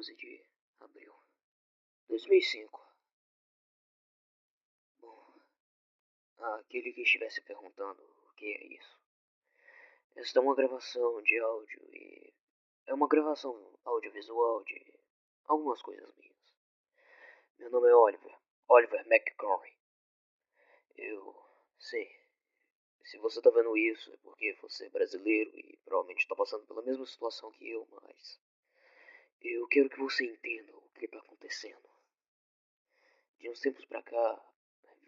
12 de abril de 2005. Bom, aquele que estivesse perguntando o que é isso. Esta é uma gravação de áudio e é uma gravação audiovisual de algumas coisas minhas. Meu nome é Oliver McCrory. Eu sei, se você tá vendo isso é porque você é brasileiro e provavelmente tá passando pela mesma situação que eu, mas eu quero que você entenda o que tá acontecendo. De uns tempos pra cá,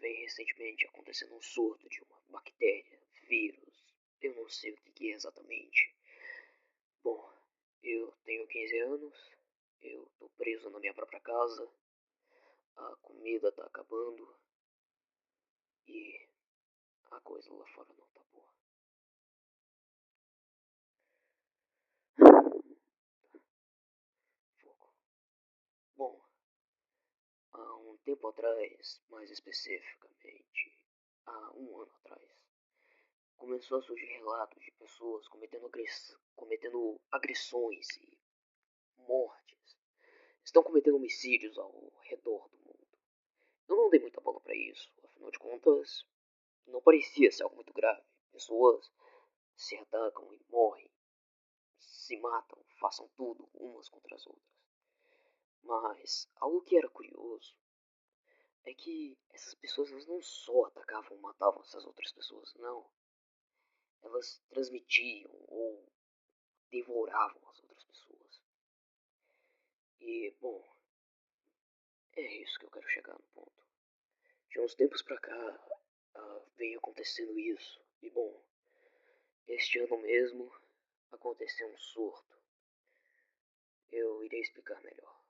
vem recentemente acontecendo um surto de uma bactéria, vírus, eu não sei o que é exatamente. Bom, eu tenho 15 anos, eu tô preso na minha própria casa, a comida tá acabando e a coisa lá fora não tá boa. Fogo. Bom, há um tempo atrás, mais especificamente, há um ano atrás, começou a surgir relatos de pessoas cometendo agressões e mortes. Estão cometendo homicídios ao redor do mundo. Eu não dei muita bola pra isso, afinal de contas, não parecia ser algo muito grave. Pessoas se atacam e morrem, se matam, façam tudo umas contra as outras. Mas algo que era curioso é que essas pessoas elas não só atacavam e matavam essas outras pessoas, não. Elas transmitiam ou devoravam as outras pessoas. E, bom, é isso que eu quero chegar no ponto. De uns tempos pra cá, vem acontecendo isso. E, bom, este ano mesmo aconteceu um surto. Eu irei explicar melhor.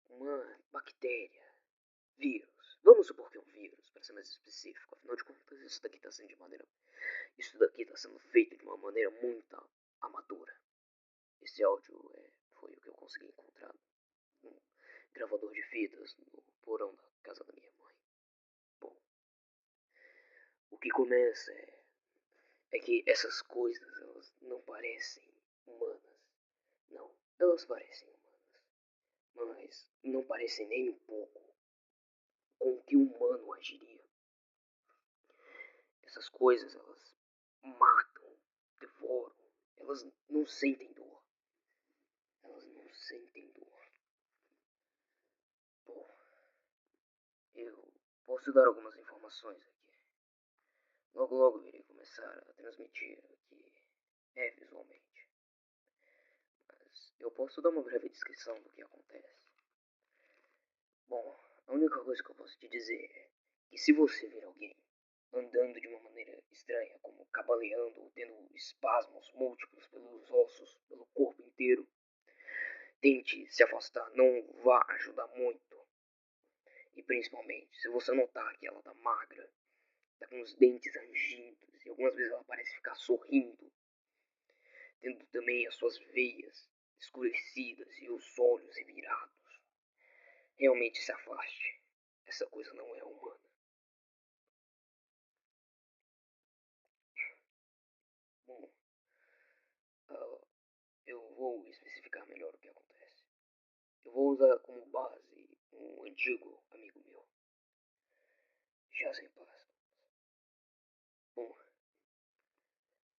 Uma bactéria, vírus. Vamos supor que é um vírus, para ser mais específico. Afinal de contas, isso daqui está sendo feito de uma maneira muito amadora. Esse áudio foi o que eu consegui encontrar num gravador de fitas no porão da casa da minha mãe. Bom, o que começa é que essas coisas elas não parecem humanas. Não, elas parecem humanas, mas não parecem nem um pouco com o que um humano agiria. Essas coisas elas matam, devoram, elas não sentem dor. Elas não sentem dor. Bom, eu posso dar algumas informações aqui. Logo logo irei começar a transmitir aqui visualmente. Mas eu posso dar uma breve descrição do que acontece. Bom, a única coisa que eu posso te dizer é que se você ver alguém andando de uma maneira estranha, como cabaleando ou tendo espasmos múltiplos pelos ossos, pelo corpo inteiro, tente se afastar, não vá ajudar muito. E principalmente, se você notar que ela tá magra, tá com os dentes rangidos e algumas vezes ela parece ficar sorrindo, tendo também as suas veias escurecidas e os olhos revirados, realmente se afaste. Essa coisa não é humana. Bom, eu vou especificar melhor o que acontece. Eu vou usar como base um antigo amigo meu, já sem paz. Bom,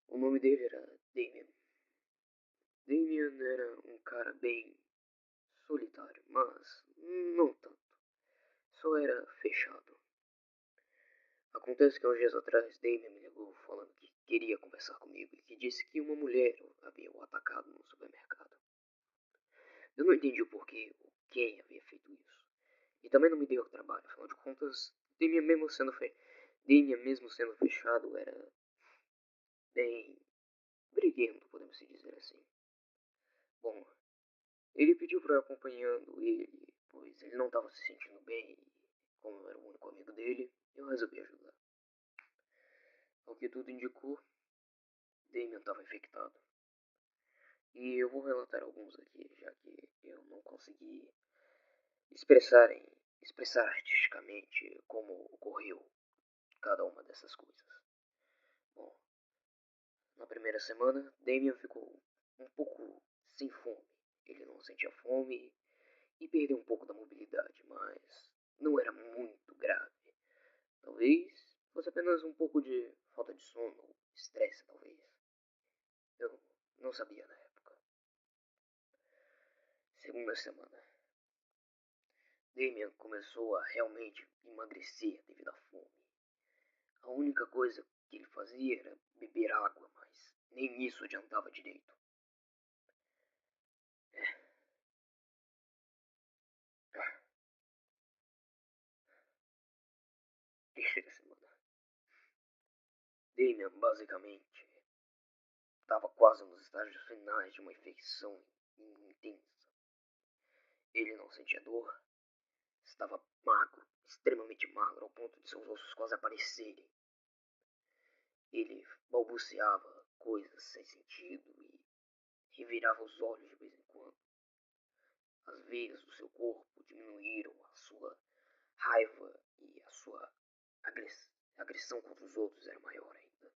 o nome dele era Damien. Damien era um cara bem solitário, mas não tanto. Só era fechado. Acontece que há uns dias atrás, Damien me ligou falando que queria conversar comigo e que disse que uma mulher havia o atacado no supermercado. Eu não entendi o porquê ou quem havia feito isso. E também não me deu trabalho, afinal de contas, Damien mesmo sendo fechado era bem briguento, podemos dizer assim. Bom, ele pediu para eu acompanhando ele, pois ele não estava se sentindo bem e, como eu era o único amigo dele, eu resolvi ajudar. Ao que tudo indicou, Damien estava infectado. E eu vou relatar alguns aqui, já que eu não consegui expressar, expressar artisticamente como ocorreu cada uma dessas coisas. Bom, na primeira semana, Damien ficou um pouco sem fome. Ele não sentia fome e perder um pouco da mobilidade, mas não era muito grave. Talvez fosse apenas um pouco de falta de sono, ou estresse, talvez. Eu não sabia na época. Segunda semana, Damian começou a realmente emagrecer devido à fome. A única coisa que ele fazia era beber água, mas nem isso adiantava direito. Terceira semana, Damian basicamente estava quase nos estágios finais de uma infecção intensa. Ele não sentia dor, estava magro, extremamente magro, ao ponto de seus ossos quase aparecerem. Ele balbuciava coisas sem sentido e revirava os olhos de vez em quando. As veias do seu corpo diminuíram, a sua raiva e a sua agressão contra os outros era maior ainda.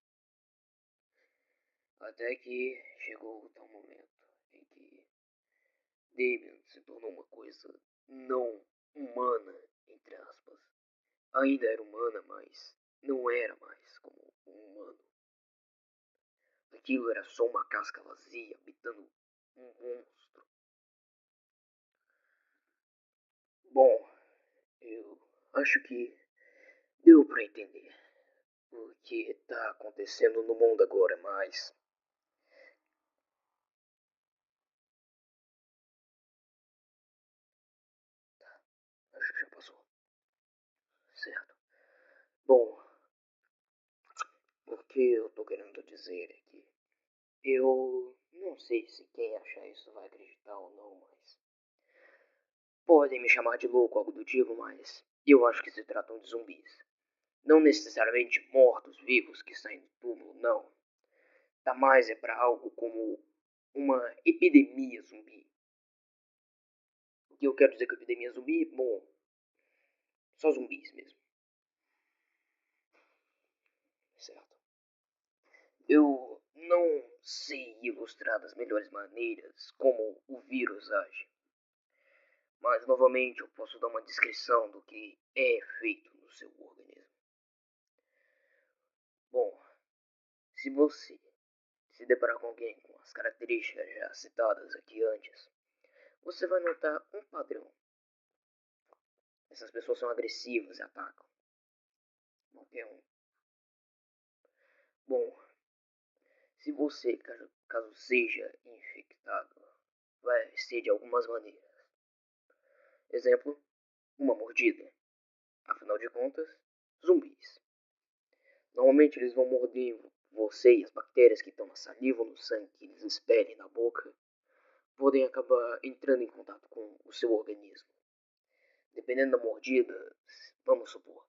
Até que chegou o tal momento em que Damian se tornou uma coisa não humana, entre aspas. Ainda era humana, mas não era mais como um humano. Aquilo era só uma casca vazia habitando um monstro. Bom, eu acho que deu pra entender o que tá acontecendo no mundo agora, mas acho que já passou. Certo. Bom, o que eu tô querendo dizer é que eu não sei se quem achar isso vai acreditar ou não, mas podem me chamar de louco, algo do tipo, mas eu acho que se tratam de zumbis. Não necessariamente mortos-vivos que saem do túmulo, não. Tá mais é para algo como uma epidemia zumbi. O que eu quero dizer com epidemia zumbi? Bom, só zumbis mesmo. Certo. Eu não sei ilustrar das melhores maneiras como o vírus age. Mas novamente eu posso dar uma descrição do que é feito no seu organismo. Bom, se você se deparar com alguém com as características já citadas aqui antes, você vai notar um padrão. Essas pessoas são agressivas e atacam qualquer um. Bom, se você, caso seja infectado, vai ser de algumas maneiras. Exemplo, uma mordida. Afinal de contas, zumbis. Normalmente eles vão morder você e as bactérias que estão na saliva ou no sangue que eles expelem na boca podem acabar entrando em contato com o seu organismo. Dependendo da mordida, vamos supor,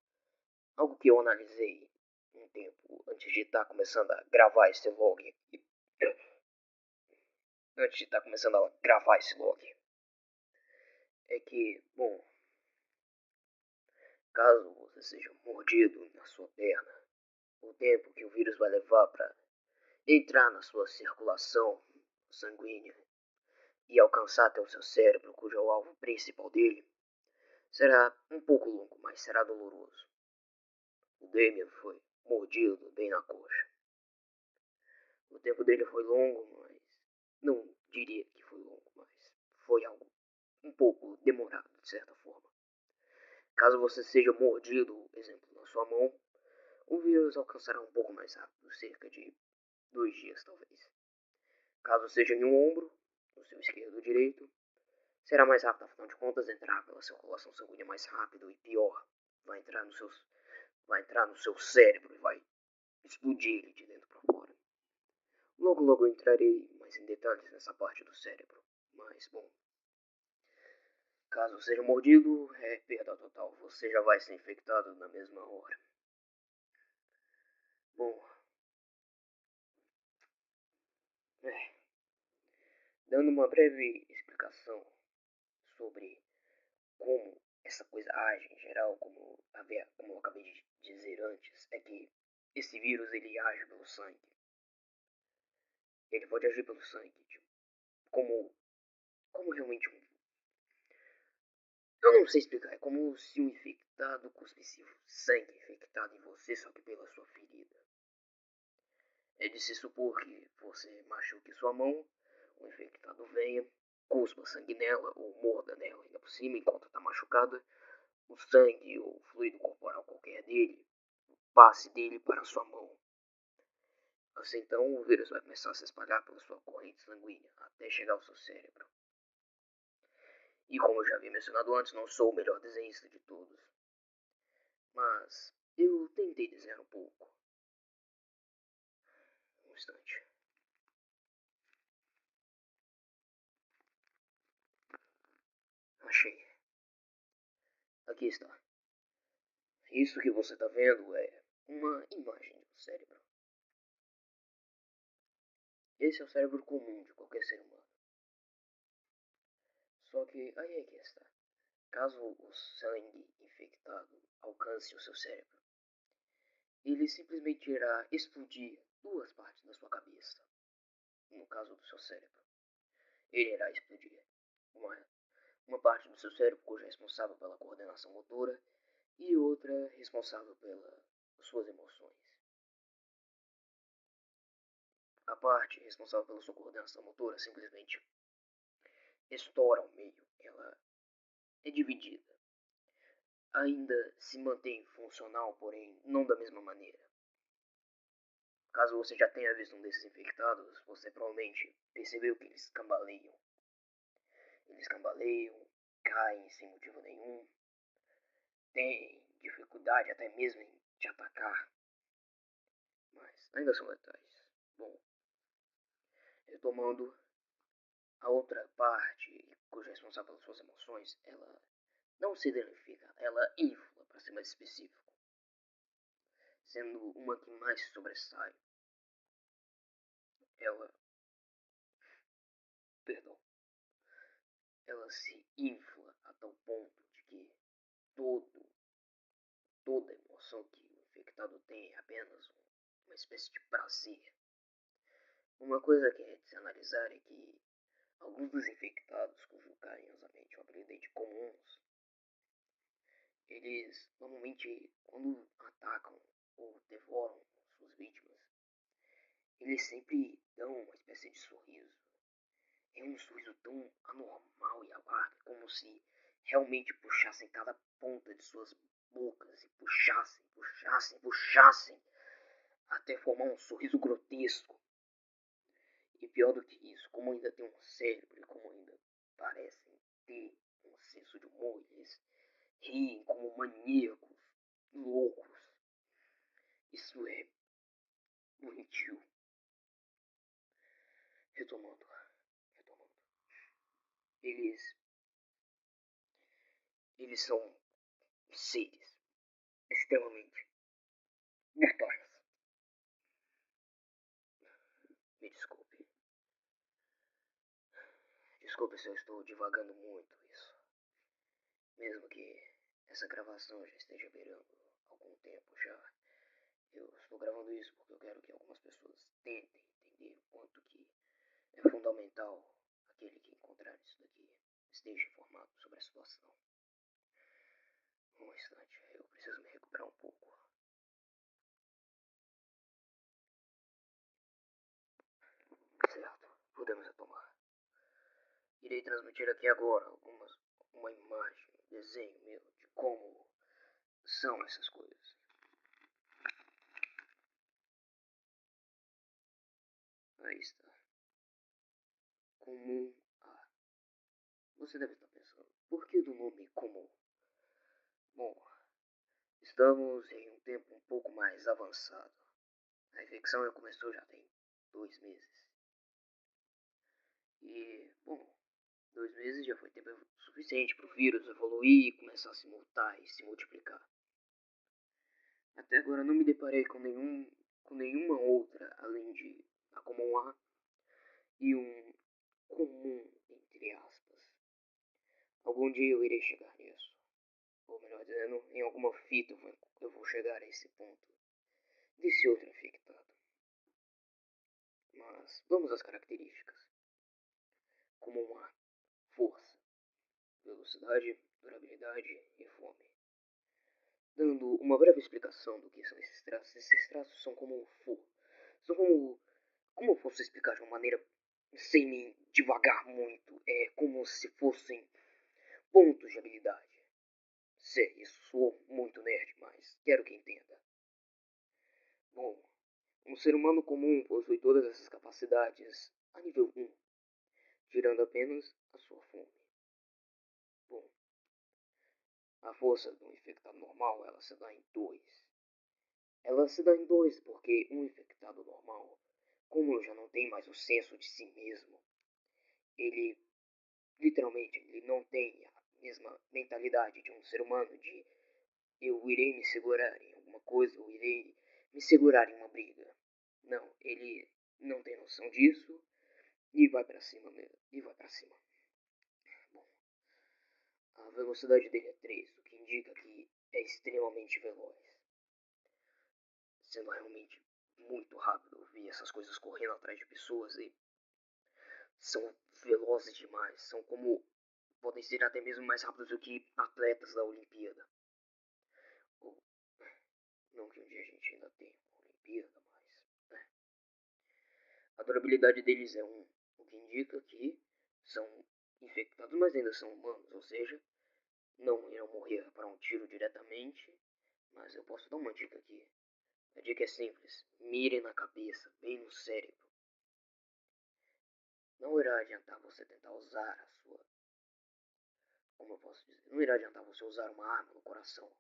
algo que eu analisei um tempo antes de estar começando a gravar esse vlog. Antes de estar começando a gravar esse vlog. É que, bom, caso você seja mordido na sua perna, o tempo que o vírus vai levar para entrar na sua circulação sanguínea e alcançar até o seu cérebro, cujo é o alvo principal dele, será um pouco longo, mas será doloroso. O Damien foi mordido bem na coxa. O tempo dele foi longo, mas não diria que foi longo, mas foi algo um pouco demorado, de certa forma. Caso você seja mordido, exemplo, na sua mão, o vírus alcançará um pouco mais rápido, cerca de 2 dias talvez. Caso seja em um ombro, no seu esquerdo ou direito, será mais rápido, afinal de contas, entrar pela circulação sanguínea mais rápido e pior, vai entrar no seu cérebro e vai explodir ele de dentro para fora. Logo, logo eu entrarei mais em detalhes nessa parte do cérebro, mas bom. Caso seja mordido, é perda total. Você já vai ser infectado na mesma hora. Bom, é, dando uma breve explicação sobre como essa coisa age em geral, como eu acabei de dizer antes, é que esse vírus ele age pelo sangue. Ele pode agir pelo sangue, tipo, como realmente Eu não sei explicar, é como se um infectado cuspisse sangue infectado em você, só que pela sua ferida. É de se supor que você machuque sua mão, o infectado venha, cuspa sangue nela ou morda nela ainda por cima enquanto está machucada, o sangue ou fluido corporal qualquer dele passe dele para sua mão. Assim então o vírus vai começar a se espalhar pela sua corrente sanguínea até chegar ao seu cérebro. E como eu já havia mencionado antes, não sou o melhor desenhista de todos. Mas eu tentei desenhar um pouco. Um instante. Achei. Aqui está. Isso que você está vendo é uma imagem do cérebro. Esse é o cérebro comum de qualquer ser humano. Só que aí é que está. Caso o sangue infectado alcance o seu cérebro, ele simplesmente irá explodir duas partes da sua cabeça. No caso do seu cérebro, ele irá explodir uma parte do seu cérebro cuja é responsável pela coordenação motora e outra responsável pelas suas emoções. A parte responsável pela sua coordenação motora simplesmente estoura ao meio. Ela é dividida. Ainda se mantém funcional, porém não da mesma maneira. Caso você já tenha visto um desses infectados, você provavelmente percebeu que eles cambaleiam. Eles cambaleiam, caem sem motivo nenhum, têm dificuldade até mesmo em te atacar. Mas ainda são letais. Bom, retomando, a outra parte, cuja é responsável pelas suas emoções, ela não se danifica, ela infla, para ser mais específico, sendo uma que mais sobressai. Ela, perdão, ela se infla a tal ponto de que toda emoção que o infectado tem é apenas uma espécie de prazer. Uma coisa que é de se analisar é que alguns dos infectados, cujo carinhosamente o apelido é de comuns, eles normalmente, quando atacam ou devoram suas vítimas, eles sempre dão uma espécie de sorriso. É um sorriso tão anormal e alarme, como se realmente puxassem cada ponta de suas bocas e puxassem, até formar um sorriso grotesco. E pior do que isso, como ainda tem um cérebro e como ainda parecem ter um senso de humor, eles riem como maníacos, loucos. Isso é doentio. Retomando. Eles, eles são seres extremamente mortais. Me desculpe. Desculpe se eu estou divagando muito isso. Mesmo que essa gravação já esteja beirando algum tempo já. Eu estou gravando isso porque eu quero que algumas pessoas tentem entender o quanto que é fundamental aquele que encontrar isso daqui esteja informado sobre a situação. Um instante, eu preciso me recuperar um pouco. Certo, podemos retomar. Irei transmitir aqui agora uma imagem, um desenho meu de como são essas coisas. Aí está. Comum A. Você deve estar pensando, por que do nome comum? Bom, estamos em um tempo um pouco mais avançado. A infecção já começou já tem 2 meses. E, bom, 2 meses já foi tempo suficiente para o vírus evoluir e começar a se mutar e se multiplicar. Até agora não me deparei com nenhuma outra além de a comum A e um comum, entre aspas. Algum dia eu irei chegar nisso. Ou melhor dizendo, em alguma fita eu vou chegar a esse ponto desse outro infectado. Mas vamos às características. Comum A, força, velocidade, durabilidade e fome. Dando uma breve explicação do que são esses traços são como são como eu posso explicar de uma maneira sem me devagar muito, é como se fossem pontos de habilidade. Sei, isso soou muito nerd, mas quero que entenda. Bom, um ser humano comum possui todas essas capacidades a nível 1, tirando apenas a sua fome. Bom, a força do infectado normal, ela se dá em 2. Ela se dá em 2 porque um infectado normal, como já não tem mais o senso de si mesmo, ele literalmente ele não tem a mesma mentalidade de um ser humano de eu irei me segurar em alguma coisa, eu irei me segurar em uma briga. Não, ele não tem noção disso e vai pra cima mesmo. E vai pra cima. Bom, a velocidade dele é 3, o que indica que é extremamente veloz. Sendo realmente muito rápido. Eu vi essas coisas correndo atrás de pessoas e são velozes demais. São como podem ser até mesmo mais rápidos do que atletas da Olimpíada. Ou, não que um dia a gente ainda tenha uma Olimpíada, mas a durabilidade deles é 1, o que indica que são infectados, mas ainda são humanos, ou seja, não irão morrer para um tiro diretamente, mas eu posso dar uma dica aqui. A dica é simples, mire na cabeça, bem no cérebro. Não irá adiantar você tentar usar a sua... Como eu posso dizer? Não irá adiantar você usar uma arma no coração.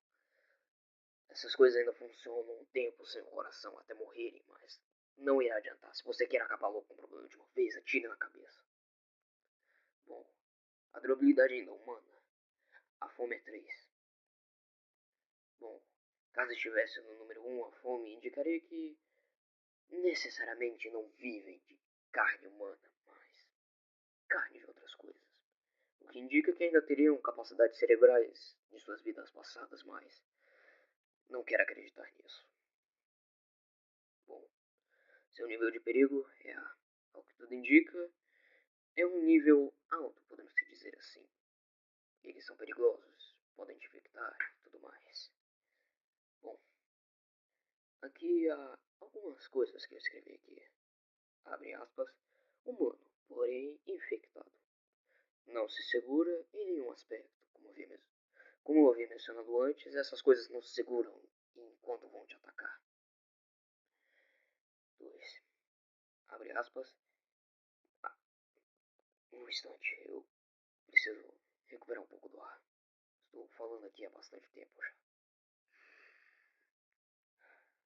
Essas coisas ainda funcionam um tempo sem o coração, até morrerem, mas não irá adiantar. Se você quer acabar logo com o problema de uma vez, atire na cabeça. Bom, a durabilidade ainda é humana. A fome é 3. Bom, caso estivesse no número 1, a fome indicaria que necessariamente não vivem de carne humana, mas carne de outras coisas. O que indica que ainda teriam capacidades cerebrais de suas vidas passadas, mas não quero acreditar nisso. Bom, seu nível de perigo é, ao que tudo indica, é um nível alto, podemos dizer assim. Eles são perigosos, podem te infectar e tudo mais. Bom, aqui há algumas coisas que eu escrevi aqui. Abre aspas, humano, porém infectado. Não se segura em nenhum aspecto, como eu havia mencionado antes, essas coisas não se seguram enquanto vão te atacar. 2. Abre aspas. Um instante, eu preciso recuperar um pouco do ar. Estou falando aqui há bastante tempo já. Certo.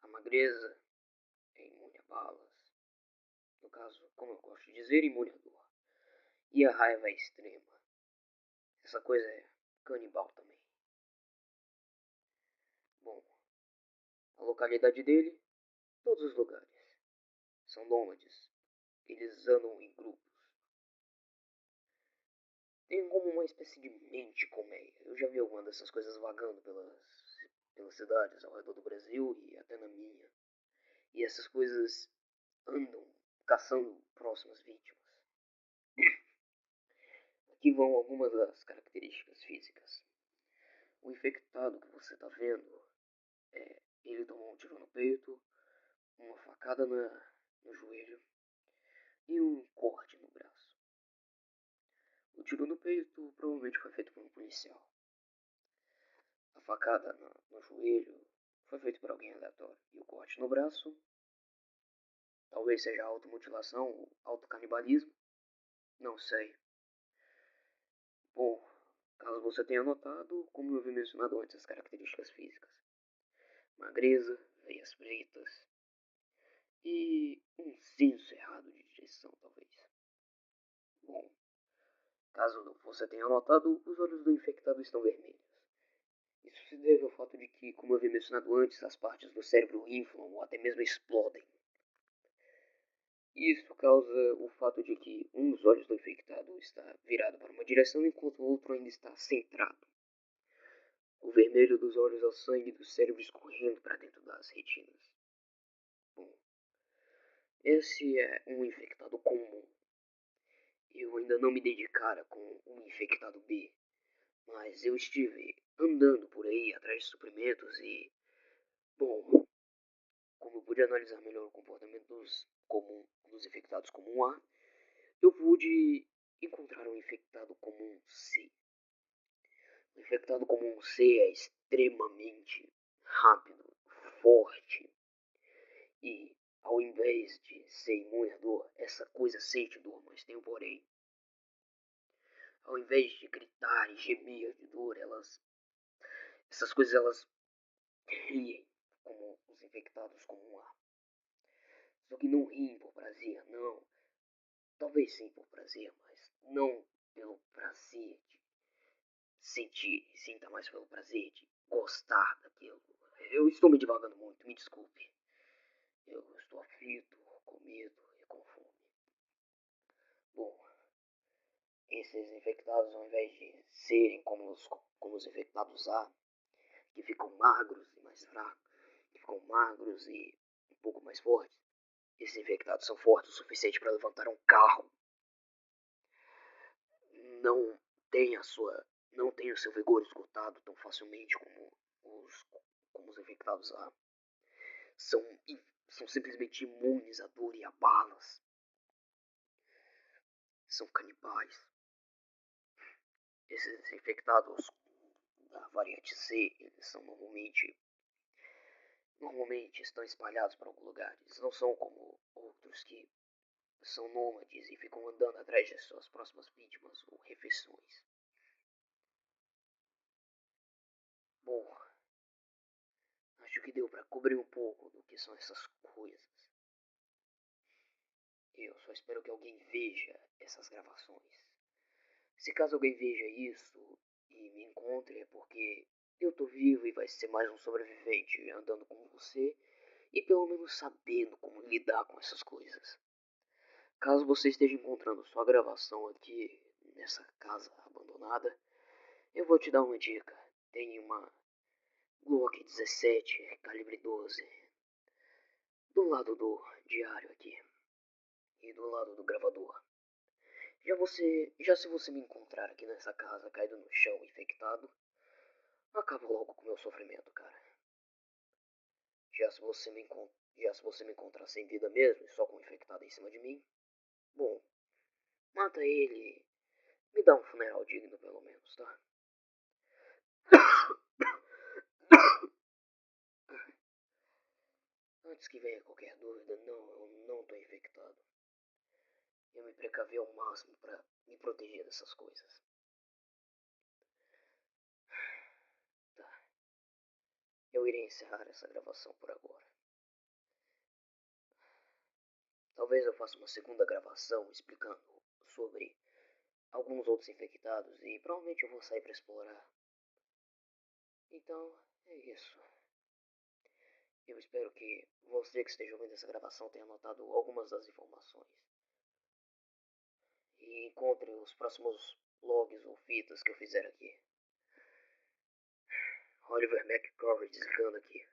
A magreza é imune a balas. No caso, como eu gosto de dizer, imune a dor. E a raiva é extrema. Essa coisa é canibal também. Bom, a localidade dele, todos os lugares. São nômades. Eles andam em grupos. Tem como uma espécie de mente colmeia. Eu já vi algumas dessas coisas vagando pelas cidades ao redor do Brasil e até na minha. E essas coisas andam caçando próximas vítimas. Aqui vão algumas das características físicas. O infectado que você está vendo, ele tomou um tiro no peito, uma facada no joelho e um corte no braço. O tiro no peito provavelmente foi feito por um policial. A facada no joelho foi feita por alguém aleatório. E o corte no braço, talvez seja automutilação ou autocanibalismo, não sei. Bom, caso você tenha notado, como eu havia mencionado antes, as características físicas. Magreza, veias pretas e um senso errado de direção, talvez. Bom, caso você tenha notado, os olhos do infectado estão vermelhos. Isso se deve ao fato de que, como eu havia mencionado antes, as partes do cérebro inflam ou até mesmo explodem. Isso causa o fato de que um dos olhos do infectado está virado para uma direção enquanto o outro ainda está centrado. O vermelho dos olhos é o sangue do cérebro escorrendo para dentro das retinas. Bom, esse é um infectado comum. Eu ainda não me dei de cara com o infectado B, mas eu estive andando por aí atrás de suprimentos e, bom, como eu pude analisar melhor o comportamento dos infectados comum A, eu pude encontrar um infectado comum C. O infectado comum C é extremamente rápido, forte e, ao invés de ser imune à dor, essa coisa sente dor, mas tem um porém. Ao invés de gritar e gemer de dor, essas coisas elas riem como os infectados comum A. Só que não riem por prazer, não. Talvez sim por prazer, mas não pelo prazer de sentir, sinta mais pelo prazer de gostar daquilo. Eu estou me divagando muito, me desculpe. Eu estou aflito, com medo e com fome. Bom, esses infectados, ao invés de serem como os infectados A, que ficam magros e mais fracos, que ficam magros e um pouco mais fortes, esses infectados são fortes o suficiente para levantar um carro. Não tem não tem o seu vigor esgotado tão facilmente como os infectados A. São, são simplesmente imunes à dor e a balas. São canibais. Esses infectados da variante C, eles são normalmente estão espalhados por algum lugar. Eles não são como outros que são nômades e ficam andando atrás de suas próximas vítimas ou refeições. Bom, acho que deu para cobrir um pouco do que são essas coisas. Eu só espero que alguém veja essas gravações. Se caso alguém veja isso e me encontre, é porque eu tô vivo e vai ser mais um sobrevivente andando com você e pelo menos sabendo como lidar com essas coisas. Caso você esteja encontrando sua gravação aqui nessa casa abandonada, eu vou te dar uma dica. Tem uma Glock 17 calibre 12 do lado do diário aqui e do lado do gravador. Já se você me encontrar aqui nessa casa caído no chão infectado, acaba logo com o meu sofrimento, cara. Já se você me encontrar sem vida mesmo e só com um infectado em cima de mim, bom, mata ele e me dá um funeral digno pelo menos, tá? Antes que venha qualquer dúvida, não, eu não tô infectado. Eu me precavi ao máximo para me proteger dessas coisas. Tá, eu irei encerrar essa gravação por agora. Talvez eu faça uma segunda gravação explicando sobre alguns outros infectados e provavelmente eu vou sair para explorar. Então, é isso. Eu espero que você que esteja ouvindo essa gravação tenha anotado algumas das informações. E encontre os próximos logs ou fitas que eu fizer aqui. Oliver McCoy desligando aqui.